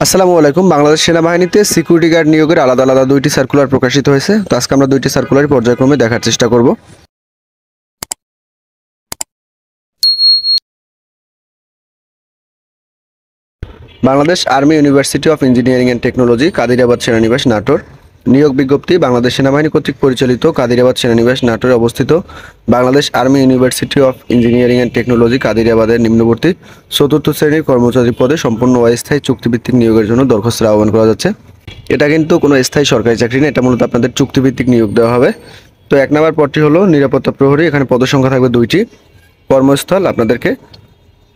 আসসালামু আলাইকুম। বাংলাদেশ সেনাবাহিনীতে সিকিউরিটি গার্ড নিয়োগের আলাদা আলাদা দুইটি সার্কুলার প্রকাশিত হয়েছে। তো আজকে আমরা দুইটি সার্কুলার পর্যায়ক্রমে দেখার চেষ্টা করব। Bangladesh army university of engineering and technology, Kadirabad সেনানিবাস, নাটোর। নিয়োগ বিজ্ঞপ্তি বাংলাদেশ সেনাবাহিনী কর্তৃক পরিচালিত কাদিরাবাদ সেনানিবাস, নাটোরে অবস্থিত Bangladesh army university of engineering and technology, কাদিরাবাদের নিম্নবর্তী চতুর্থ শ্রেণীর কর্মচারী পদে সম্পূর্ণ অস্থায়ী চুক্তিভিত্তিক নিয়োগের জন্য দরখাস্তের আহ্বান করা যাচ্ছে। এটা কিন্তু কোনো স্থায়ী সরকারি চাকরি না, এটা মূলত আপনাদের চুক্তিভিত্তিক নিয়োগ দেওয়া হবে। তো 1 নম্বর পদটি হলো নিরাপত্তা প্রহরী। এখানে পদসংখ্যা থাকবে 2টি। কর্মস্থল আপনাদেরকে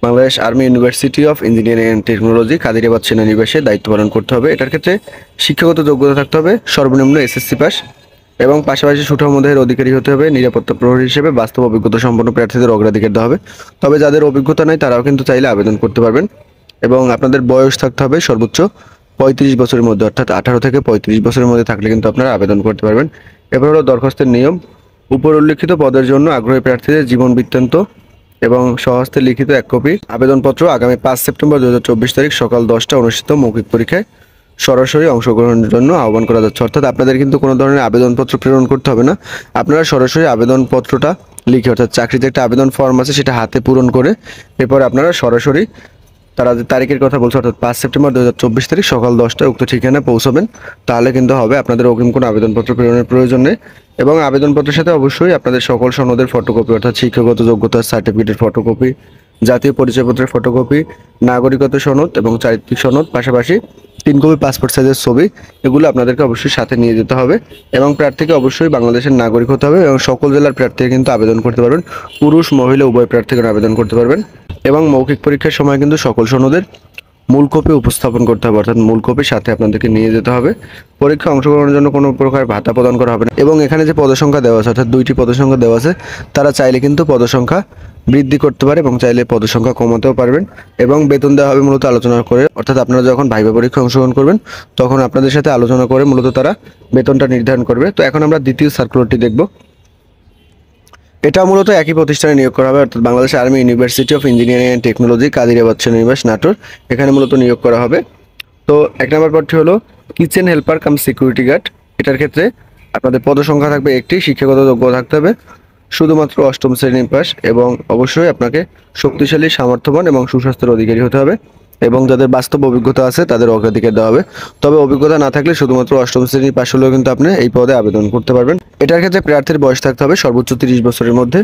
Bangladesh army university of engineering and technology, Kadirabad সেনানিবাসে দায়িত্ব পালন করতে হবে। এটার ক্ষেত্রে শিক্ষাগত যোগ্যতা থাকতে হবে সর্বনিম্ন এসএসসি পাস, এবং পাশাপাশি সুঠাম দেহের অধিকারী হতে হবে। নিরাপত্তা প্রহরী হিসেবে বাস্তব অভিজ্ঞতা সম্পন্ন প্রার্থীদের অগ্রাধিকার দেওয়া হবে। তবে যাদের অভিজ্ঞতা নাই তারাও কিন্তু চাইলে আবেদন করতে পারবেন। এবং আপনাদের বয়স থাকতে হবে সর্বোচ্চ 35 বছরের মধ্যে, অর্থাৎ 18 থেকে 35 বছরের মধ্যে থাকলে কিন্তু আপনারা আবেদন করতে পারবেন। এবার হলো দরখাস্তের নিয়ম। উপর উল্লিখিত পদের জন্য আগ্রহী প্রার্থীদের জীবন বৃত্তান্ত এবং স্বহস্তে লিখিত 1 কপি আবেদনপত্র আগামী 5 সেপ্টেম্বর 2024 তারিখ সকাল 10টা অনুষ্ঠিত মৌখিক পরীক্ষায় সরাসরি অংশগ্রহণের জন্য আহ্বান করা যাচ্ছে। অর্থাৎ আপনাদের কিন্তু কোনো ধরনের আবেদনপত্র প্রেরণ করতে হবে না। আপনারা সরাসরি আবেদনপত্রটা লিখে, অর্থাৎ চাকরিতে একটা আবেদন ফর্ম আছে সেটা হাতে পূরণ করে এরপর আপনারা সরাসরি, তারা যে তারিখের কথা বলছে অর্থাৎ 5 সেপ্টেম্বর 2024 তারিখ সকাল 10টায় উক্ত ঠিকানায় পৌঁছাবেন। তাহলে কিন্তু হবে, আপনাদের অগ্রিম কোনো আবেদনপত্র প্রেরণের প্রয়োজন নেই। এবং আবেদনপত্রের সাথে অবশ্যই আপনাদের সকল সনদের ফটোকপি, অর্থাৎ শিক্ষাগত যোগ্যতার সার্টিফিকেটের ফটোকপি, জাতীয় পরিচয়পত্রের ফটোকপি, নাগরিকত্ব সনদ এবং চারিত্রিক সনদ, পাশাপাশি 3 কপি পাসপোর্ট সাইজের ছবি, এগুলো আপনাদেরকে অবশ্যই সাথে নিয়ে যেতে হবে। এবং প্রার্থীকে অবশ্যই বাংলাদেশের নাগরিক হতে হবে। এবং সকল জেলার প্রার্থীরা কিন্তু আবেদন করতে পারবেন। পুরুষ মহিলা উভয় প্রার্থীগণ আবেদন করতে পারবেন। এবং মৌখিক পরীক্ষার সময় কিন্তু সকল সনদের মূল কপি উপস্থাপন করতে হবে, অর্থাৎ মূল কপি সাথে আপনাদেরকে নিয়ে যেতে হবে। পরীক্ষায় অংশগ্রহণের জন্য কোনো প্রকার ভাতা প্রদান করা হবে না। এবং এখানে যে পদসংখ্যা দেওয়া আছে, অর্থাৎ 2টি পদসংখ্যা দেওয়া আছে, তারা চাইলে কিন্তু পদসংখ্যা বৃদ্ধি করতে পারে এবং চাইলে পদসংখ্যা কমাতেও পারবেন। এবং বেতন দেওয়া হবে মূলত আলোচনা করে, অর্থাৎ আপনারা যখন ভাইবা পরীক্ষায় অংশগ্রহণ করবেন তখন আপনাদের সাথে আলোচনা করে মূলত তারা বেতনটা নির্ধারণ করবে। তো এখন আমরা দ্বিতীয় সার্কুলারটি দেখব। এটা মূলত একই প্রতিষ্ঠানে নিয়োগ করা হবে, অর্থাৎ Bangladesh army university of engineering and technology, Kadirabad সেনানিবাস, নাটোর। এখানে মূলত নিয়োগ করা হবে। তো 1 নম্বর পদটি হলো কিচেন হেল্পার কাম সিকিউরিটি গার্ড। এটার ক্ষেত্রে আপনাদের পদসংখ্যা থাকবে 1টি। শিক্ষাগত যোগ্যতা থাকতে হবে শুধুমাত্র 8ম শ্রেণী পাস, এবং অবশ্যই আপনাকে শক্তিশালী, সামর্থ্যবান এবং সুস্বাস্থ্যের অধিকারী হতে হবে। এবং যাদের বাস্তব অভিজ্ঞতা আছে তাদের অগ্রাধিকার দেওয়া হবে। তবে অভিজ্ঞতা না থাকলে শুধুমাত্র 8ম শ্রেণী পাস হলেও কিন্তু আপনি এই পদে আবেদন করতে পারবেন। এটার ক্ষেত্রে প্রার্থীর বয়স থাকতে হবে সর্বোচ্চ 30 বছরের মধ্যে।